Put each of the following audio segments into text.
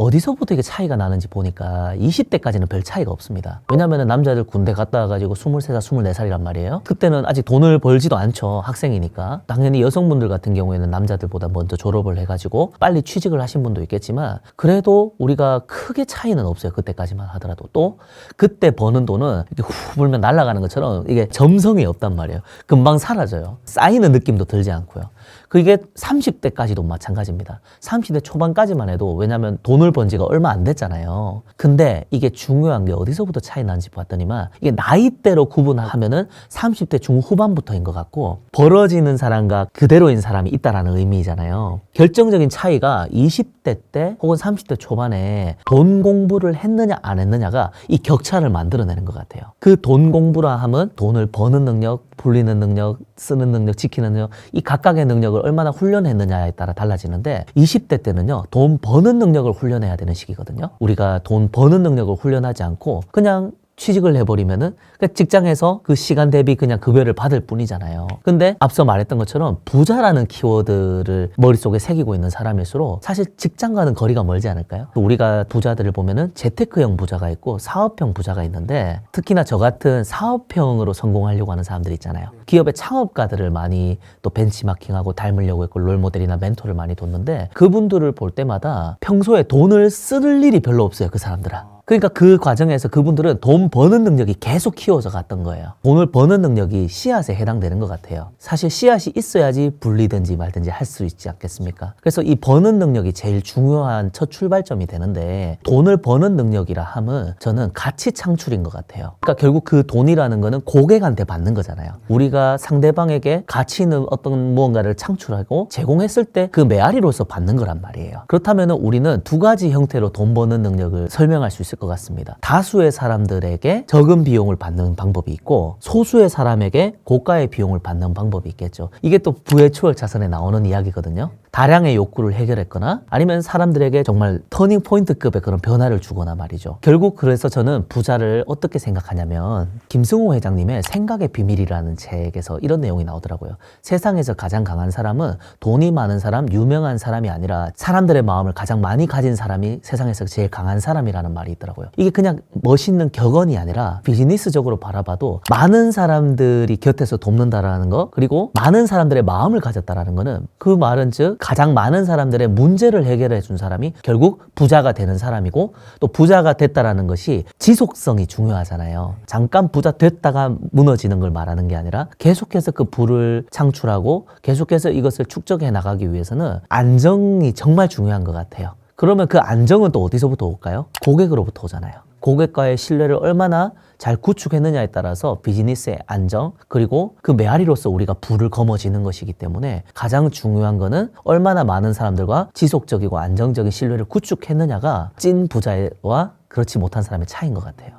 어디서부터 이게 차이가 나는지 보니까 20대까지는 별 차이가 없습니다. 왜냐면은 남자들 군대 갔다 와가지고 23살, 24살이란 말이에요. 그때는 아직 돈을 벌지도 않죠. 학생이니까. 당연히 여성분들 같은 경우에는 남자들보다 먼저 졸업을 해가지고 빨리 취직을 하신 분도 있겠지만 그래도 우리가 크게 차이는 없어요. 그때까지만 하더라도. 또 그때 버는 돈은 이렇게 후 불면 날아가는 것처럼 이게 점성이 없단 말이에요. 금방 사라져요. 쌓이는 느낌도 들지 않고요. 그게 30대까지도 마찬가지입니다. 30대 초반까지만 해도 왜냐면 돈을 번 지가 얼마 안 됐잖아요. 근데 이게 중요한 게 어디서부터 차이 나는지 봤더니만 이게 나이대로 구분하면은 30대 중후반부터인 것 같고 벌어지는 사람과 그대로인 사람이 있다라는 의미잖아요. 결정적인 차이가 20대 때 혹은 30대 초반에 돈 공부를 했느냐 안 했느냐가 이 격차를 만들어내는 것 같아요. 그 돈 공부라 하면 돈을 버는 능력, 불리는 능력, 쓰는 능력, 지키는 능력, 이 각각의 능력을 얼마나 훈련했느냐에 따라 달라지는데 20대 때는요, 돈 버는 능력을 훈련해야 되는 시기거든요. 우리가 돈 버는 능력을 훈련하지 않고 그냥 취직을 해버리면은 직장에서 그 시간 대비 그냥 급여를 받을 뿐이잖아요. 근데 앞서 말했던 것처럼 부자라는 키워드를 머릿속에 새기고 있는 사람일수록 사실 직장과는 거리가 멀지 않을까요? 우리가 부자들을 보면은 재테크형 부자가 있고 사업형 부자가 있는데 특히나 저 같은 사업형으로 성공하려고 하는 사람들 있잖아요. 기업의 창업가들을 많이 또 벤치마킹하고 닮으려고 했고 롤모델이나 멘토를 많이 뒀는데 그분들을 볼 때마다 평소에 돈을 쓸 일이 별로 없어요. 그 사람들은. 그러니까 그 과정에서 그분들은 돈 버는 능력이 계속 키워져 갔던 거예요. 돈을 버는 능력이 씨앗에 해당되는 것 같아요. 사실 씨앗이 있어야지 불리든지 말든지 할 수 있지 않겠습니까? 그래서 이 버는 능력이 제일 중요한 첫 출발점이 되는데 돈을 버는 능력이라 함은 저는 가치 창출인 것 같아요. 그러니까 결국 그 돈이라는 거는 고객한테 받는 거잖아요. 우리가 상대방에게 가치 있는 어떤 무언가를 창출하고 제공했을 때 그 메아리로서 받는 거란 말이에요. 그렇다면 우리는 두 가지 형태로 돈 버는 능력을 설명할 수 있을 것 같습니다. 다수의 사람들에게 적은 비용을 받는 방법이 있고 소수의 사람에게 고가의 비용을 받는 방법이 있겠죠. 이게 또 부의 초월 자선에 나오는 이야기거든요. 다량의 욕구를 해결했거나 아니면 사람들에게 정말 터닝 포인트급의 그런 변화를 주거나 말이죠. 결국 그래서 저는 부자를 어떻게 생각하냐면 김승호 회장님의 생각의 비밀이라는 책에서 이런 내용이 나오더라고요. 세상에서 가장 강한 사람은 돈이 많은 사람, 유명한 사람이 아니라 사람들의 마음을 가장 많이 가진 사람이 세상에서 제일 강한 사람이라는 말이 있더라고요. 이게 그냥 멋있는 격언이 아니라 비즈니스적으로 바라봐도 많은 사람들이 곁에서 돕는다라는 거, 그리고 많은 사람들의 마음을 가졌다라는 거는 그 말은 즉 가장 많은 사람들의 문제를 해결해 준 사람이 결국 부자가 되는 사람이고 또 부자가 됐다라는 것이 지속성이 중요하잖아요. 잠깐 부자 됐다가 무너지는 걸 말하는 게 아니라 계속해서 그 부를 창출하고 계속해서 이것을 축적해 나가기 위해서는 안정이 정말 중요한 것 같아요. 그러면 그 안정은 또 어디서부터 올까요? 고객으로부터 오잖아요. 고객과의 신뢰를 얼마나 잘 구축했느냐에 따라서 비즈니스의 안정, 그리고 그 메아리로서 우리가 부를 거머쥐는 것이기 때문에 가장 중요한 거는 얼마나 많은 사람들과 지속적이고 안정적인 신뢰를 구축했느냐가 찐 부자와 그렇지 못한 사람의 차이인 것 같아요.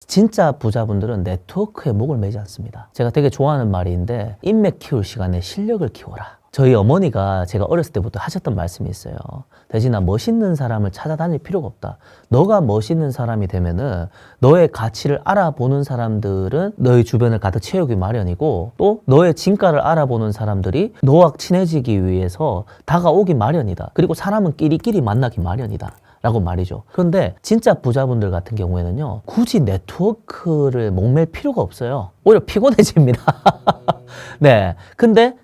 진짜 부자분들은 네트워크에 목을 매지 않습니다. 제가 되게 좋아하는 말인데 인맥 키울 시간에 실력을 키워라. 저희 어머니가 제가 어렸을 때부터 하셨던 말씀이 있어요. 대신아, 멋있는 사람을 찾아다닐 필요가 없다. 너가 멋있는 사람이 되면은 너의 가치를 알아보는 사람들은 너의 주변을 가득 채우기 마련이고 또 너의 진가를 알아보는 사람들이 너와 친해지기 위해서 다가오기 마련이다. 그리고 사람은 끼리끼리 만나기 마련이다. 라고 말이죠. 그런데 진짜 부자분들 같은 경우에는요, 굳이 네트워크를 목맬 필요가 없어요. 오히려 피곤해집니다. 네. 근데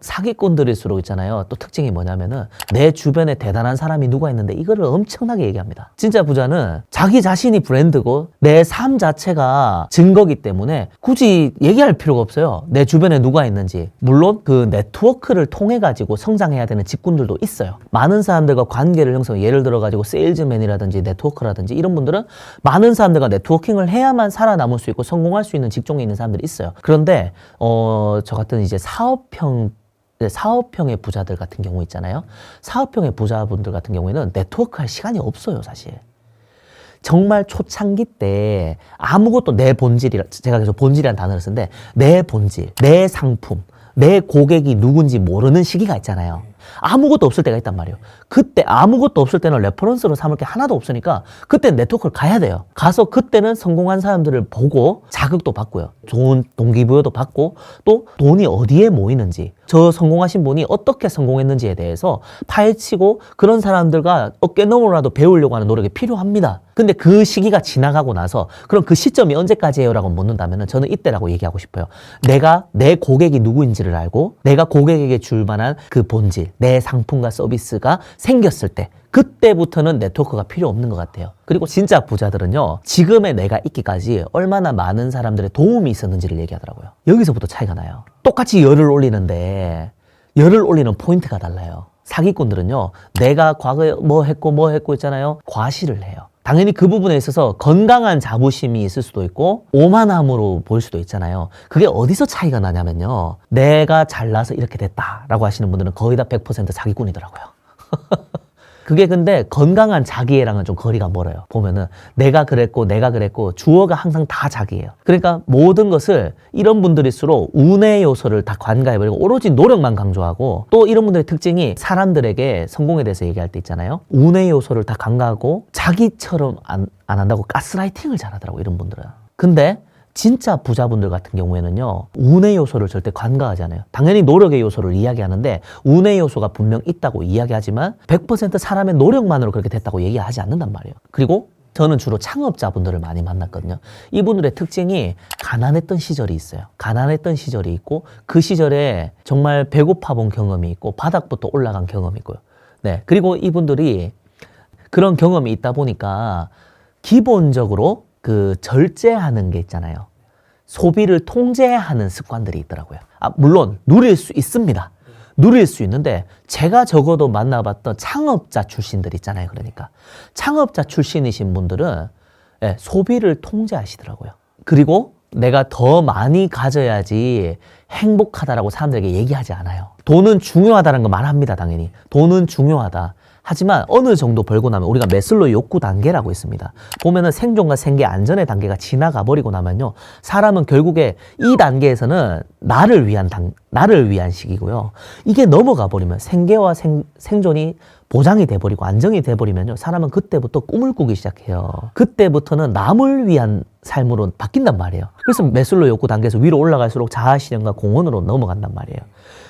사기꾼들일수록 있잖아요. 또 특징이 뭐냐면은 내 주변에 대단한 사람이 누가 있는데 이거를 엄청나게 얘기합니다. 진짜 부자는 자기 자신이 브랜드고 내 삶 자체가 증거기 때문에 굳이 얘기할 필요가 없어요. 내 주변에 누가 있는지. 물론 그 네트워크를 통해 가지고 성장해야 되는 직군들도 있어요. 많은 사람들과 관계를 형성, 예를 들어 가지고 세일즈맨이라든지 네트워커라든지 이런 분들은 많은 사람들과 네트워킹을 해야만 살아남을 수 있고 성공할 수 있는 직종에 있는 사람들이 있어요. 그런데 저 같은 이제 사업형의 부자들 같은 경우 있잖아요. 사업형의 부자분들 같은 경우에는 네트워크 할 시간이 없어요, 사실. 정말 초창기 때 아무것도 내 본질이라, 제가 계속 본질이라는 단어를 쓰는데 내 본질, 내 상품, 내 고객이 누군지 모르는 시기가 있잖아요. 아무것도 없을 때가 있단 말이에요. 그때 아무것도 없을 때는 레퍼런스로 삼을 게 하나도 없으니까 그때 네트워크를 가야 돼요. 가서 그때는 성공한 사람들을 보고 자극도 받고요. 좋은 동기부여도 받고 또 돈이 어디에 모이는지 저 성공하신 분이 어떻게 성공했는지에 대해서 파헤치고 그런 사람들과 어깨너머라도 배우려고 하는 노력이 필요합니다. 근데 그 시기가 지나가고 나서 그럼 그 시점이 언제까지예요? 라고 묻는다면 저는 이때라고 얘기하고 싶어요. 내가 내 고객이 누구인지를 알고 내가 고객에게 줄 만한 그 본질, 내 상품과 서비스가 생겼을 때 그때부터는 네트워크가 필요 없는 것 같아요. 그리고 진짜 부자들은요, 지금의 내가 있기까지 얼마나 많은 사람들의 도움이 있었는지를 얘기하더라고요. 여기서부터 차이가 나요. 똑같이 열을 올리는데 열을 올리는 포인트가 달라요. 사기꾼들은요, 내가 과거에 뭐 했고 있잖아요. 과시를 해요. 당연히 그 부분에 있어서 건강한 자부심이 있을 수도 있고 오만함으로 보일 수도 있잖아요. 그게 어디서 차이가 나냐면요, 내가 잘나서 이렇게 됐다라고 하시는 분들은 거의 다 100% 사기꾼이더라고요. 그게 근데 건강한 자기애랑은 좀 거리가 멀어요. 보면은 내가 그랬고 주어가 항상 다 자기예요. 그러니까 모든 것을 이런 분들일수록 운의 요소를 다 관가해버리고 오로지 노력만 강조하고, 또 이런 분들의 특징이 사람들에게 성공에 대해서 얘기할 때 있잖아요. 운의 요소를 다 간과하고 자기처럼 안 한다고 가스라이팅을 잘하더라고, 이런 분들은. 근데 진짜 부자분들 같은 경우에는요, 운의 요소를 절대 간과하지 않아요. 당연히 노력의 요소를 이야기하는데 운의 요소가 분명 있다고 이야기하지만 100% 사람의 노력만으로 그렇게 됐다고 얘기하지 않는단 말이에요. 그리고 저는 주로 창업자분들을 많이 만났거든요. 이분들의 특징이 가난했던 시절이 있어요. 가난했던 시절이 있고 그 시절에 정말 배고파 본 경험이 있고 바닥부터 올라간 경험이 있고요. 네, 그리고 이분들이 그런 경험이 있다 보니까 기본적으로 그 절제하는 게 있잖아요. 소비를 통제하는 습관들이 있더라고요. 물론 누릴 수 있습니다. 누릴 수 있는데 제가 적어도 만나봤던 창업자 출신들 있잖아요. 그러니까 창업자 출신이신 분들은 소비를 통제하시더라고요. 그리고 내가 더 많이 가져야지 행복하다라고 사람들에게 얘기하지 않아요. 돈은 중요하다는 거 말합니다. 당연히 돈은 중요하다. 하지만 어느 정도 벌고 나면 우리가 매슬로우 욕구 단계라고 있습니다. 보면은 생존과 생계, 안전의 단계가 지나가 버리고 나면요, 사람은 결국에 이 단계에서는 나를 위한 시기고요. 이게 넘어가 버리면 생계와 생존이 보장이 돼버리고 안정이 돼버리면요, 사람은 그때부터 꿈을 꾸기 시작해요. 그때부터는 남을 위한 삶으로 바뀐단 말이에요. 그래서 매슬로우 욕구 단계에서 위로 올라갈수록 자아실현과 공헌으로 넘어간단 말이에요.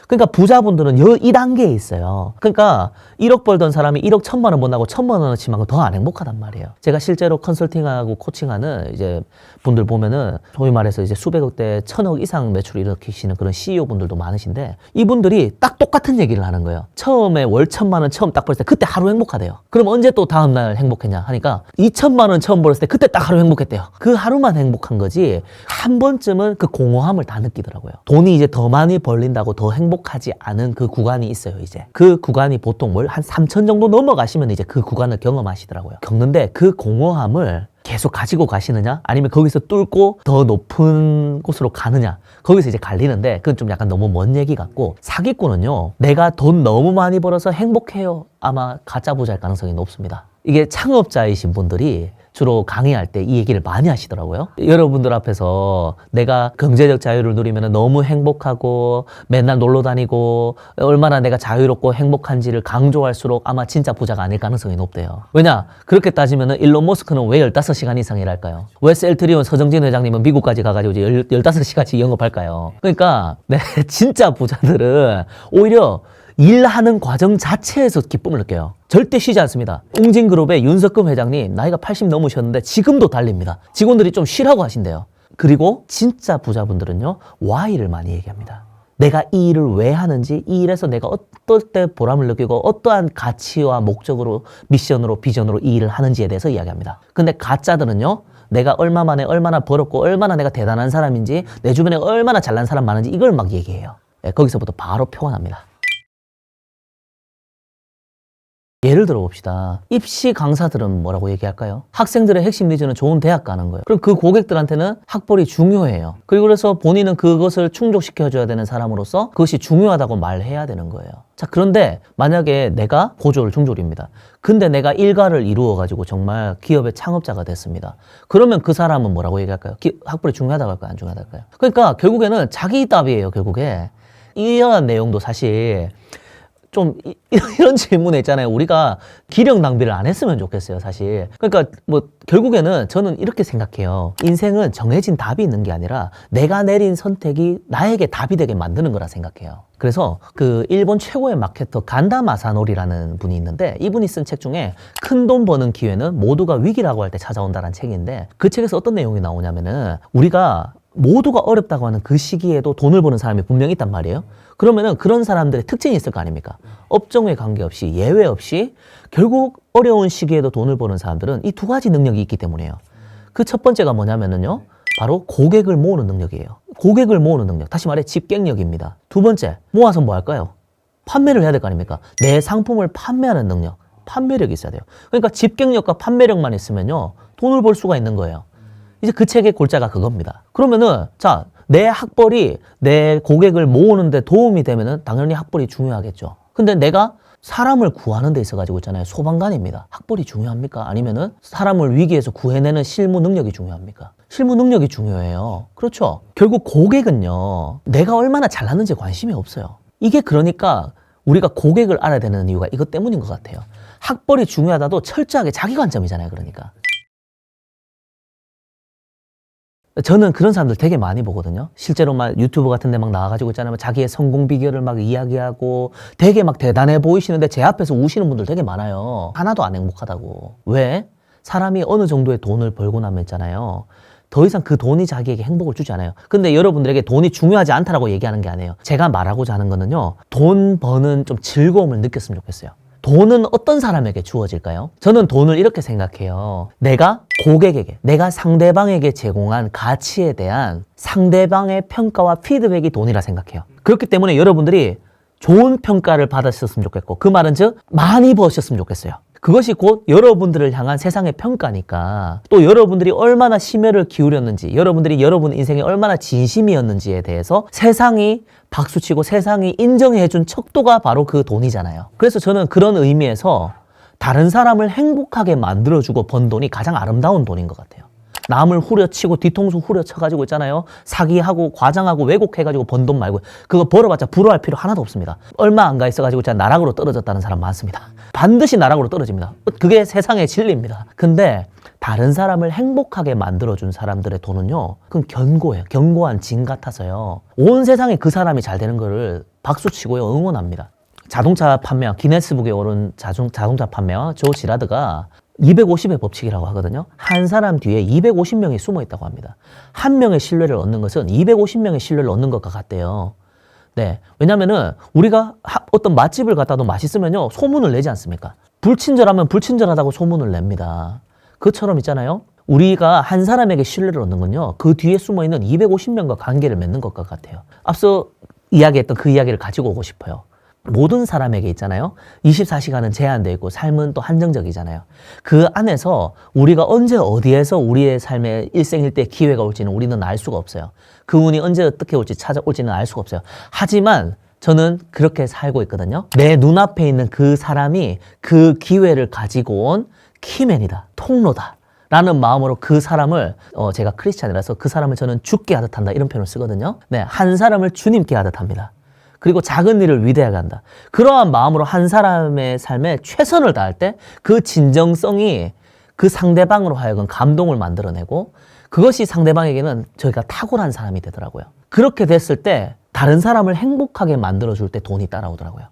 그러니까 부자분들은 이 단계에 있어요. 그러니까 1억 벌던 사람이 1억 1,000만 원 번다고 1,000만 원어치만큼 더 안 행복하단 말이에요. 제가 실제로 컨설팅하고 코칭하는 이제 분들 보면은 소위 말해서 이제 수백억대 1,000억 이상 매출을 일으키시는 그런 CEO 분들도 많으신데 이분들이 딱 똑같은 얘기를 하는 거예요. 처음에 월 1,000만 원 처음 딱 벌었을 때 그때 하루 행복하대요. 그럼 언제 또 다음날 행복했냐 하니까 2,000만 원 처음 벌었을 때 그때 딱 하루 행복했대요. 그 하루만 행복한 거지 한 번쯤은 그 공허함을 다 느끼더라고요. 돈이 이제 더 많이 벌린다고 더 행복하지 않은 그 구간이 있어요. 이제 그 구간이 보통 월 한 3,000 정도 넘어가시면 이제 그 구간을 경험하시더라고요. 겪는데 그 공허함을 계속 가지고 가시느냐 아니면 거기서 뚫고 더 높은 곳으로 가느냐, 거기서 이제 갈리는데 그건 좀 약간 너무 먼 얘기 같고, 사기꾼은요, 내가 돈 너무 많이 벌어서 행복해요, 아마 가짜 부자일 가능성이 높습니다. 이게 창업자이신 분들이 주로 강의할 때 이 얘기를 많이 하시더라고요. 여러분들 앞에서 내가 경제적 자유를 누리면 너무 행복하고 맨날 놀러 다니고 얼마나 내가 자유롭고 행복한지를 강조할수록 아마 진짜 부자가 아닐 가능성이 높대요. 왜냐? 그렇게 따지면 일론 머스크는 왜 15시간 이상 일할까요? 왜 셀트리온 서정진 회장님은 미국까지 가가지고 이제 15시간씩 영업할까요? 그러니까 진짜 부자들은 오히려 일하는 과정 자체에서 기쁨을 느껴요. 절대 쉬지 않습니다. 웅진그룹의 윤석금 회장님 나이가 80 넘으셨는데 지금도 달립니다. 직원들이 좀 쉬라고 하신대요. 그리고 진짜 부자분들은요, why를 많이 얘기합니다. 내가 이 일을 왜 하는지, 이 일에서 내가 어떨 때 보람을 느끼고 어떠한 가치와 목적으로, 미션으로, 비전으로 이 일을 하는지에 대해서 이야기합니다. 근데 가짜들은요, 내가 얼마 만에 얼마나 벌었고 얼마나 내가 대단한 사람인지, 내 주변에 얼마나 잘난 사람 많은지 이걸 막 얘기해요. 거기서부터 바로 표현합니다. 예를 들어 봅시다. 입시 강사들은 뭐라고 얘기할까요? 학생들의 핵심 니즈는 좋은 대학 가는 거예요. 그럼 그 고객들한테는 학벌이 중요해요. 그리고 그래서 본인은 그것을 충족시켜줘야 되는 사람으로서 그것이 중요하다고 말해야 되는 거예요. 자, 그런데 만약에 내가 고졸, 중졸입니다. 근데 내가 일가를 이루어가지고 정말 기업의 창업자가 됐습니다. 그러면 그 사람은 뭐라고 얘기할까요? 학벌이 중요하다고 할까요? 안 중요하다고 할까요? 그러니까 결국에는 자기 답이에요. 결국에 이러한 내용도 사실 좀 이런 질문에 있잖아요. 우리가 기력 낭비를 안 했으면 좋겠어요, 사실. 그러니까 뭐 결국에는 저는 이렇게 생각해요. 인생은 정해진 답이 있는 게 아니라 내가 내린 선택이 나에게 답이 되게 만드는 거라 생각해요. 그래서 그 일본 최고의 마케터 간다 마사노리라는 분이 있는데 이분이 쓴 책 중에 큰 돈 버는 기회는 모두가 위기라고 할 때 찾아온다는 책인데 그 책에서 어떤 내용이 나오냐면은 우리가 모두가 어렵다고 하는 그 시기에도 돈을 버는 사람이 분명히 있단 말이에요. 그러면은 그런 사람들의 특징이 있을 거 아닙니까? 업종에 관계없이 예외 없이 결국 어려운 시기에도 돈을 버는 사람들은 이 두 가지 능력이 있기 때문이에요. 그 첫 번째가 뭐냐면은요. 바로 고객을 모으는 능력이에요. 고객을 모으는 능력. 다시 말해 집객력입니다. 두 번째, 모아서 뭐 할까요? 판매를 해야 될 거 아닙니까? 내 상품을 판매하는 능력, 판매력이 있어야 돼요. 그러니까 집객력과 판매력만 있으면요. 돈을 벌 수가 있는 거예요. 이제 그 책의 골자가 그겁니다. 그러면은 자, 내 학벌이 내 고객을 모으는 데 도움이 되면은 당연히 학벌이 중요하겠죠. 근데 내가 사람을 구하는 데 있어가지고 있잖아요. 소방관입니다. 학벌이 중요합니까? 아니면은 사람을 위기에서 구해내는 실무 능력이 중요합니까? 실무 능력이 중요해요. 그렇죠. 결국 고객은요, 내가 얼마나 잘났는지 관심이 없어요. 이게 그러니까 우리가 고객을 알아야 되는 이유가 이것 때문인 것 같아요. 학벌이 중요하다도 철저하게 자기 관점이잖아요. 그러니까. 저는 그런 사람들 되게 많이 보거든요. 실제로 막 유튜브 같은 데 막 나와가지고 있잖아요. 자기의 성공 비결을 막 이야기하고 되게 막 대단해 보이시는데 제 앞에서 우시는 분들 되게 많아요. 하나도 안 행복하다고. 왜? 사람이 어느 정도의 돈을 벌고 나면 있잖아요. 더 이상 그 돈이 자기에게 행복을 주지 않아요. 근데 여러분들에게 돈이 중요하지 않다라고 얘기하는 게 아니에요. 제가 말하고자 하는 거는요. 돈 버는 좀 즐거움을 느꼈으면 좋겠어요. 돈은 어떤 사람에게 주어질까요? 저는 돈을 이렇게 생각해요. 내가 고객에게, 내가 상대방에게 제공한 가치에 대한 상대방의 평가와 피드백이 돈이라 생각해요. 그렇기 때문에 여러분들이 좋은 평가를 받으셨으면 좋겠고 그 말은 즉 많이 버셨으면 좋겠어요. 그것이 곧 여러분들을 향한 세상의 평가니까 또 여러분들이 얼마나 심혈을 기울였는지 여러분들이 여러분 인생에 얼마나 진심이었는지에 대해서 세상이 박수치고 세상이 인정해준 척도가 바로 그 돈이잖아요. 그래서 저는 그런 의미에서 다른 사람을 행복하게 만들어주고 번 돈이 가장 아름다운 돈인 것 같아요. 남을 후려치고 뒤통수 후려쳐가지고 있잖아요. 사기하고 과장하고 왜곡해가지고 번 돈 말고 그거 벌어봤자 부러워할 필요 하나도 없습니다. 얼마 안 가 있어가지고 진짜 나락으로 떨어졌다는 사람 많습니다. 반드시 나락으로 떨어집니다. 그게 세상의 진리입니다. 근데 다른 사람을 행복하게 만들어준 사람들의 돈은요. 그건 견고해요. 견고한 진 같아서요. 온 세상에 그 사람이 잘 되는 거를 박수치고요. 응원합니다. 자동차 판매왕, 기네스북에 오른 자동차 판매왕 조 지라드가 250의 법칙이라고 하거든요. 한 사람 뒤에 250명이 숨어 있다고 합니다. 한 명의 신뢰를 얻는 것은 250명의 신뢰를 얻는 것과 같대요. 네. 왜냐면은 우리가 어떤 맛집을 갔다도 맛있으면요. 소문을 내지 않습니까? 불친절하면 불친절하다고 소문을 냅니다. 그처럼 있잖아요. 우리가 한 사람에게 신뢰를 얻는 건요. 그 뒤에 숨어 있는 250명과 관계를 맺는 것과 같아요. 앞서 이야기했던 그 이야기를 가지고 오고 싶어요. 모든 사람에게 있잖아요. 24시간은 제한되어 있고 삶은 또 한정적이잖아요. 그 안에서 우리가 언제 어디에서 우리의 삶의 일생일대 기회가 올지는 우리는 알 수가 없어요. 그 운이 언제 어떻게 올지 찾아올지는 알 수가 없어요. 하지만 저는 그렇게 살고 있거든요. 내 눈앞에 있는 그 사람이 그 기회를 가지고 온 키맨이다, 통로다 라는 마음으로 그 사람을 제가 크리스찬이라서 그 사람을 저는 주께 하듯 한다 이런 표현을 쓰거든요. 네, 한 사람을 주님께 하듯 합니다. 그리고 작은 일을 위대하게 한다. 그러한 마음으로 한 사람의 삶에 최선을 다할 때 그 진정성이 그 상대방으로 하여금 감동을 만들어내고 그것이 상대방에게는 저희가 탁월한 사람이 되더라고요. 그렇게 됐을 때 다른 사람을 행복하게 만들어줄 때 돈이 따라오더라고요.